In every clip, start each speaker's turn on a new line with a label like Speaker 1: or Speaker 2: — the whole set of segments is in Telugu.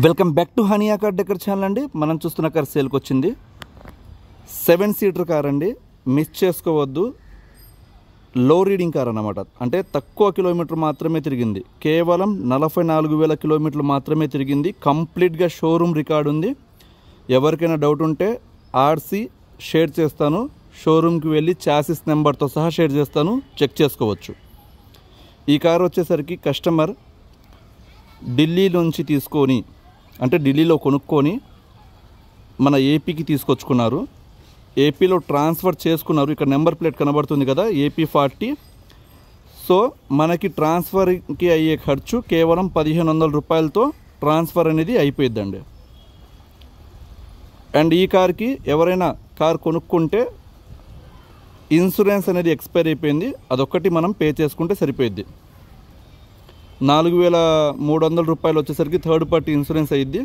Speaker 1: Welcome back to Hania car decor channel అండి. మనం చూస్తున్న కార్ సేల్కి వచ్చింది. 7 సీటర్ కార్ అండి, మిస్ చేసుకోవద్దు. లో రీడింగ్ కార్ అన్నమాట. అంటే తక్కువ కిలోమీటర్ మాత్రమే తిరిగింది, కేవలం 44,000 కిలోమీటర్లు మాత్రమే తిరిగింది. కంప్లీట్గా షోరూమ్ రికార్డు ఉంది. ఎవరికైనా డౌట్ ఉంటే ఆర్సీ షేర్ చేస్తాను, షోరూమ్కి వెళ్ళి చాసిస్ నెంబర్తో సహా షేర్ చేస్తాను, చెక్ చేసుకోవచ్చు. ఈ కార్ వచ్చేసరికి కస్టమర్ ఢిల్లీ నుంచి తీసుకొని, అంటే ఢిల్లీలో కొనుక్కొని మన ఏపీకి తీసుకొచ్చుకున్నారు. ఏపీలో ట్రాన్స్ఫర్ చేసుకున్నారు. ఇక్కడ నెంబర్ ప్లేట్ కనబడుతుంది కదా, ఏపీ 40. సో మనకి ట్రాన్స్ఫర్కి అయ్యే ఖర్చు కేవలం 1,500 రూపాయలతో ట్రాన్స్ఫర్ అనేది అయిపోయిద్దండి. అండ్ ఈ కార్కి ఎవరైనా కార్ కొనుక్కుంటే ఇన్సూరెన్స్ అనేది ఎక్స్పైర్ అయిపోయింది, అదొక్కటి మనం పే చేసుకుంటే సరిపోయిద్ది. 4,300 రూపాయలు వచ్చేసరికి థర్డ్ పార్టీ ఇన్సూరెన్స్ అయ్యిద్ది.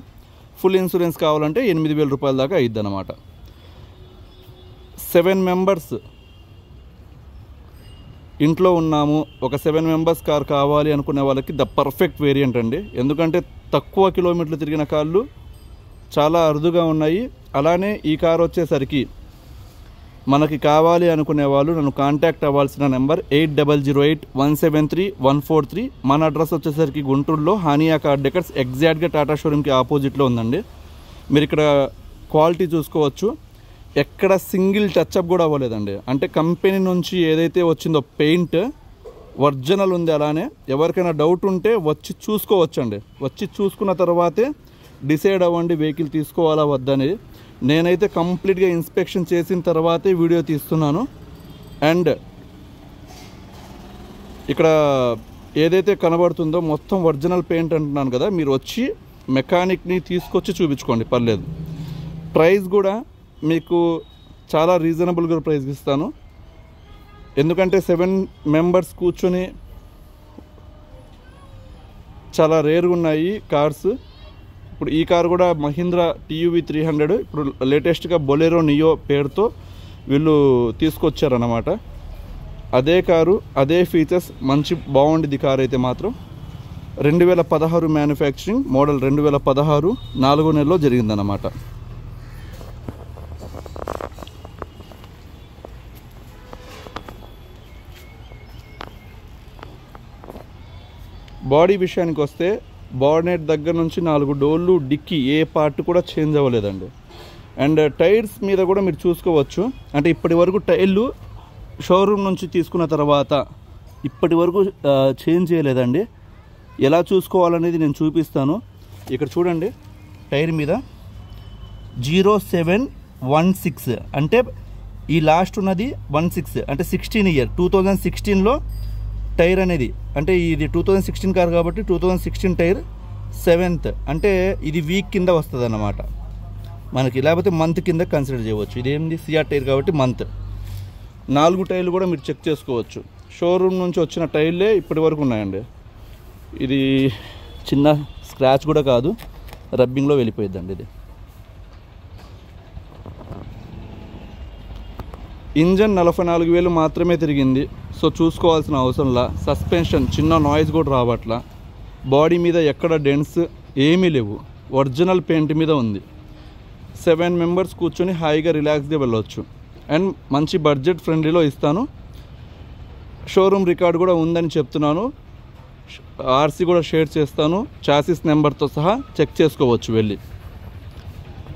Speaker 1: ఫుల్ ఇన్సూరెన్స్ కావాలంటే 8,000 రూపాయల దాకా అయ్యిద్ది అనమాట. 7 మెంబర్స్ ఇంట్లో ఉన్నాము, ఒక 7 మెంబర్స్ కార్ కావాలి అనుకునే వాళ్ళకి ద పర్ఫెక్ట్ వేరియంట్ అండి. ఎందుకంటే తక్కువ కిలోమీటర్లు తిరిగిన కార్లు చాలా అరుదుగా ఉన్నాయి. అలానే ఈ కార్ వచ్చేసరికి మనకి కావాలి అనుకునే వాళ్ళు నన్ను కాంటాక్ట్ అవ్వాల్సిన నెంబర్ 8008173143. మన అడ్రస్ వచ్చేసరికి గుంటూరులో హానియా కార్ డెకర్స్ ఎగ్జాక్ట్గా టాటా షోరూమ్కి ఆపోజిట్లో ఉందండి. మీరు ఇక్కడ క్వాలిటీ చూసుకోవచ్చు, ఎక్కడ సింగిల్ టచ్అప్ కూడా అవ్వలేదండి. అంటే కంపెనీ నుంచి ఏదైతే వచ్చిందో పెయింట్ ఒరిజినల్ ఉంది. అలానే ఎవరికైనా డౌట్ ఉంటే వచ్చి చూసుకోవచ్చండి. వచ్చి చూసుకున్న తర్వాతే డిసైడ్ అవ్వండి వెహికల్ తీసుకోవాలా వద్దని. నేనైతే కంప్లీట్గా ఇన్స్పెక్షన్ చేసిన తర్వాతే వీడియో తీస్తున్నాను. అండ్ ఇక్కడ ఏదైతే కనబడుతుందో మొత్తం ఒరిజినల్ పెయింట్ అంటున్నాను కదా, మీరు వచ్చి మెకానిక్ని తీసుకొచ్చి చూపించుకోండి, పర్లేదు. ప్రైస్ కూడా మీకు చాలా రీజనబుల్గా ప్రైస్ ఇస్తాను. ఎందుకంటే 7 మెంబర్స్ కూర్చొని చాలా రేర్గా ఉన్నాయి కార్స్. ఇప్పుడు ఈ కారు కూడా మహీంద్రా TUV 300, ఇప్పుడు లేటెస్ట్గా బొలెరో నియో పేరుతో వీళ్ళు తీసుకొచ్చారన్నమాట. అదే కారు, అదే ఫీచర్స్, మంచి బాగుండిద్ది కారు అయితే మాత్రం. 2016 మ్యానుఫ్యాక్చరింగ్ మోడల్, 2016 4వ నెలలో జరిగిందన్నమాట. బాడీ విషయానికి వస్తే బాడీనెట్ దగ్గర నుంచి 4 డోర్లు, డిక్కీ ఏ పార్ట్ కూడా చేంజ్ అవ్వలేదండి. అండ్ టైర్స్ మీద కూడా మీరు చూసుకోవచ్చు. అంటే ఇప్పటి వరకు టైర్లు షోరూమ్ నుంచి తీసుకున్న తర్వాత ఇప్పటి వరకు చేంజ్ చేయలేదండి. ఎలా చూసుకోవాలనేది నేను చూపిస్తాను. ఇక్కడ చూడండి, టైర్ మీద 0716, అంటే ఈ లాస్ట్ ఉన్నది 16, అంటే 16 ఇయర్ 2016లో టైర్ అనేది. అంటే ఇది 2016 కార్ కాబట్టి 2016 టైర్ 7th, అంటే ఇది వీక్ కింద వస్తుంది అన్నమాట మనకి, లేకపోతే మంత్ కింద కన్సిడర్ చేయవచ్చు. ఇదేంది సిఆర్ టైర్ కాబట్టి మంత్. 4 టైర్లు కూడా మీరు చెక్ చేసుకోవచ్చు. షోరూమ్ నుంచి వచ్చిన టైర్లే ఇప్పటి వరకు ఉన్నాయండి. ఇది చిన్న స్క్రాచ్ కూడా కాదు, రబ్బింగ్లో వెళ్ళిపోయిద్దండి ఇది. ఇంజన్ 44,000 మాత్రమే తిరిగింది. సో చూసుకోవాల్సిన అవసరంలా. సస్పెన్షన్ చిన్న నాయిస్ కూడా రావట్లా. బాడీ మీద ఎక్కడ డెంట్స్ ఏమీ లేవు, ఒరిజినల్ పెయింట్ మీద ఉంది. 7 మెంబర్స్ కూర్చొని హాయిగా రిలాక్స్గా వెళ్ళవచ్చు. అండ్ మంచి బడ్జెట్ ఫ్రెండ్లీలో ఇస్తాను. షోరూమ్ రికార్డు కూడా ఉందని చెప్తున్నాను. ఆర్సీ కూడా షేర్ చేస్తాను, చాసిస్ నెంబర్తో సహా చెక్ చేసుకోవచ్చు వెళ్ళి.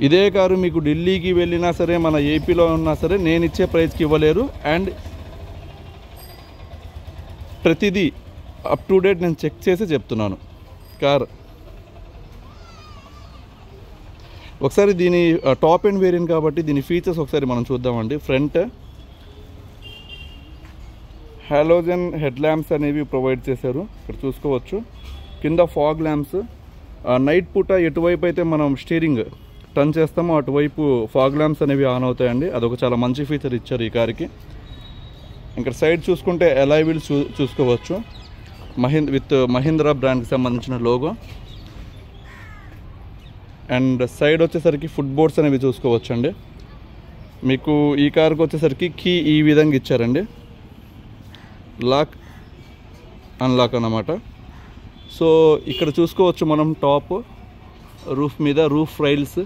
Speaker 1: ఇదే కారు మీకు ఢిల్లీకి వెళ్ళినా సరే, మన ఏపీలో ఉన్నా సరే, నేను ఇచ్చే ప్రైస్కి ఇవ్వలేరు. అండ్ ప్రతిదీ అప్ టు డేట్ నేను చెక్ చేసి చెప్తున్నాను. కార్ ఒకసారి దీని టాప్ అండ్ వేరియంట్ కాబట్టి దీని ఫీచర్స్ ఒకసారి మనం చూద్దామండి. ఫ్రంట్ హాలోజన్ హెడ్ ల్యాంప్స్ అనేవి ప్రొవైడ్ చేశారు, ఇక్కడ చూసుకోవచ్చు. కింద ఫాగ్ ల్యాంప్స్. నైట్ పూట ఎటువైపు అయితే మనం స్టీరింగ్ టర్న్ చేస్తామో అటువైపు ఫాగ్ ల్యాంప్స్ అనేవి ఆన్ అవుతాయండి. అదొక చాలా మంచి ఫీచర్ ఇచ్చారు ఈ కార్కి. ఇక్కడ సైడ్ చూసుకుంటే అలాయ్ వీల్స్ చూసుకోవచ్చు, విత్ మహీంద్రా బ్రాండ్కి సంబంధించిన లోగో. అండ్ సైడ్ వచ్చేసరికి ఫుట్ బోర్డ్స్ అనేవి చూసుకోవచ్చు అండి. మీకు ఈ కార్కి వచ్చేసరికి కీ ఈ విధంగా ఇచ్చారండి, లాక్ అన్లాక్ అన్నమాట. సో ఇక్కడ చూసుకోవచ్చు మనం టాప్ రూఫ్ మీద roof rails,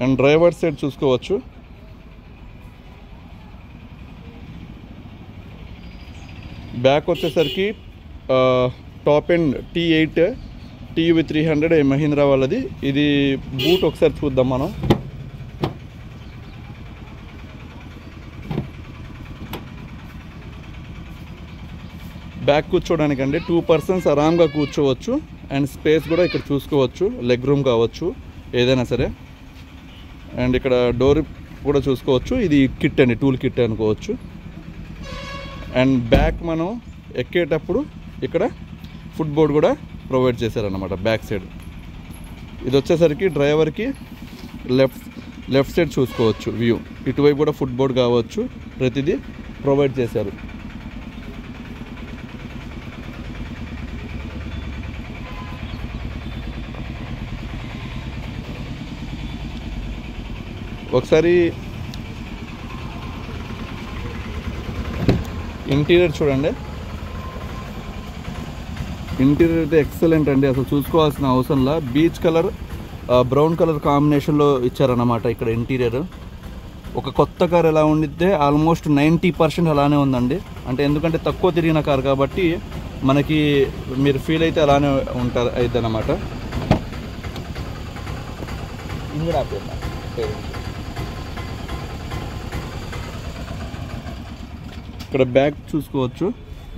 Speaker 1: and driver side చూసుకోవచ్చు. బ్యాక్ వచ్చేసరికి top end T8 TUV 300 Mahindra వాళ్ళది. ఇది బూట్ ఒకసారి చూద్దాం మనం. బ్యాక్ కూర్చోడానికండి 2 persons ఆరామ్గా కూర్చోవచ్చు. అండ్ స్పేస్ కూడా ఇక్కడ చూసుకోవచ్చు, లెగ్ రూమ్ కావచ్చు ఏదైనా సరే. అండ్ ఇక్కడ డోర్ కూడా చూసుకోవచ్చు, ఇది కిట్ అండి, టూల్ కిట్ అనుకోవచ్చు. అండ్ బ్యాక్ మనం ఎక్కేటప్పుడు ఇక్కడ ఫుట్ బోర్డ్ కూడా ప్రొవైడ్ చేశారన్నమాట బ్యాక్ సైడ్. ఇది వచ్చేసరికి డ్రైవర్కి లెఫ్ట్ సైడ్ చూసుకోవచ్చు వ్యూ. ఇటువైపు కూడా ఫుట్ బోర్డ్ కావచ్చు, ప్రతిదీ ప్రొవైడ్ చేశారు. ఒకసారి ఇంటీరియర్ చూడండి. ఇంటీరియర్ అయితే ఎక్సలెంట్ అండి, అసలు చూసుకోవాల్సిన అవసరంలా. బీచ్ కలర్ బ్రౌన్ కలర్ కాంబినేషన్లో ఇచ్చారన్నమాట ఇక్కడ ఇంటీరియర్. ఒక కొత్త కార్ ఎలా ఉండితే ఆల్మోస్ట్ 90% అలానే ఉందండి. అంటే ఎందుకంటే తక్కువ తిరిగిన కార్ కాబట్టి మనకి మీరు ఫీల్ అయితే అలానే ఉంటారు అయితే అన్నమాట. ఇక్కడ బ్యాక్ చూసుకోవచ్చు,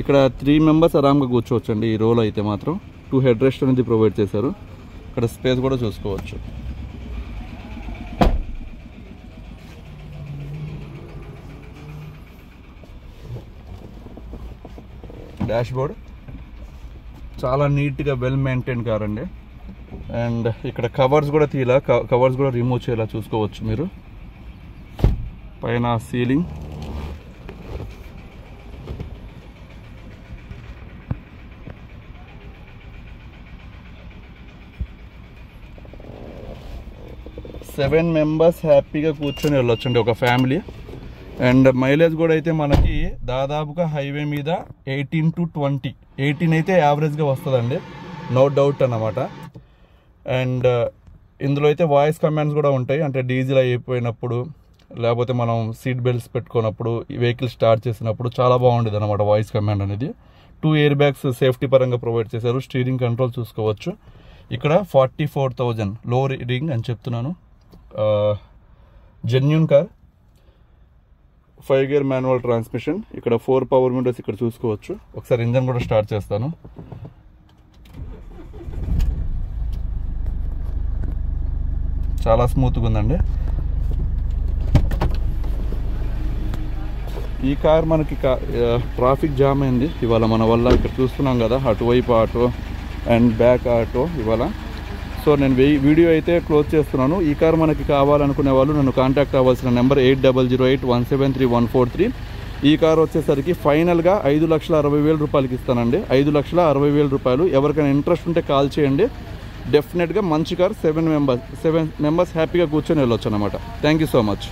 Speaker 1: ఇక్కడ 3 members ఆరామ్గా కూర్చోవచ్చు అండి ఈ రోలో అయితే మాత్రం. 2 head rest అనేది ప్రొవైడ్ చేశారు. ఇక్కడ స్పేస్ కూడా చూసుకోవచ్చు. డాష్ బోర్డ్ చాలా నీట్గా వెల్ మెయింటైన్ కార్ అండి. అండ్ ఇక్కడ కవర్స్ కూడా తీలా, కవర్స్ కూడా రిమూవ్ చేయాలా చూసుకోవచ్చు మీరు. పైన సీలింగ్, సెవెన్ మెంబర్స్ హ్యాపీగా కూర్చొని వెళ్ళొచ్చండి ఒక ఫ్యామిలీ. అండ్ మైలేజ్ కూడా అయితే మనకి దాదాపుగా హైవే మీద 18 to 20, 18 అయితే యావరేజ్గా వస్తుందండి, నో డౌట్ అన్నమాట. అండ్ ఇందులో అయితే వాయిస్ కమాండ్స్ కూడా ఉంటాయి. అంటే డీజిల్ అయిపోయినప్పుడు, లేకపోతే మనం సీట్ బెల్ట్స్ పెట్టుకున్నప్పుడు, వెహికల్ స్టార్ట్ చేసినప్పుడు చాలా బాగుండేది అనమాట వాయిస్ కమాండ్ అనేది. 2 air bags సేఫ్టీ పరంగా ప్రొవైడ్ చేశారు. స్టీరింగ్ కంట్రోల్ చూసుకోవచ్చు. ఇక్కడ 44,000 లో రీడింగ్ అని చెప్తున్నాను. Genuine car, 5 gear manual transmission. ఇక్కడ 4 power windows ఇక్కడ చూసుకోవచ్చు. ఒకసారి ఇంజన్ కూడా స్టార్ట్ చేస్తాను. చాలా స్మూత్గా ఉందండి ఈ కార్. మనకి ట్రాఫిక్ జామ్ అయింది ఇవాళ మన వల్ల. ఇక్కడ చూస్తున్నాం కదా, అటువైపు ఆటో అండ్ బ్యాక్ ఆటో ఇవాళ. సో నేను వీడియో అయితే క్లోజ్ చేస్తున్నాను. ఈ కార్ మనకి కావాలనుకునే వాళ్ళు నన్ను కాంటాక్ట్ అవ్వాల్సిన నెంబర్ 8008173143. ఈ కార్ వచ్చేసరికి ఫైనల్గా 5,60,000 రూపాయలకి ఇస్తానండి. 5,60,000 రూపాయలు. ఎవరికైనా ఇంట్రెస్ట్ ఉంటే కాల్ చేయండి. డెఫినెట్గా మంచి కార్. 7 members హ్యాపీగా కూర్చొని వెళ్ళొచ్చు అనమాట. Thank you so much.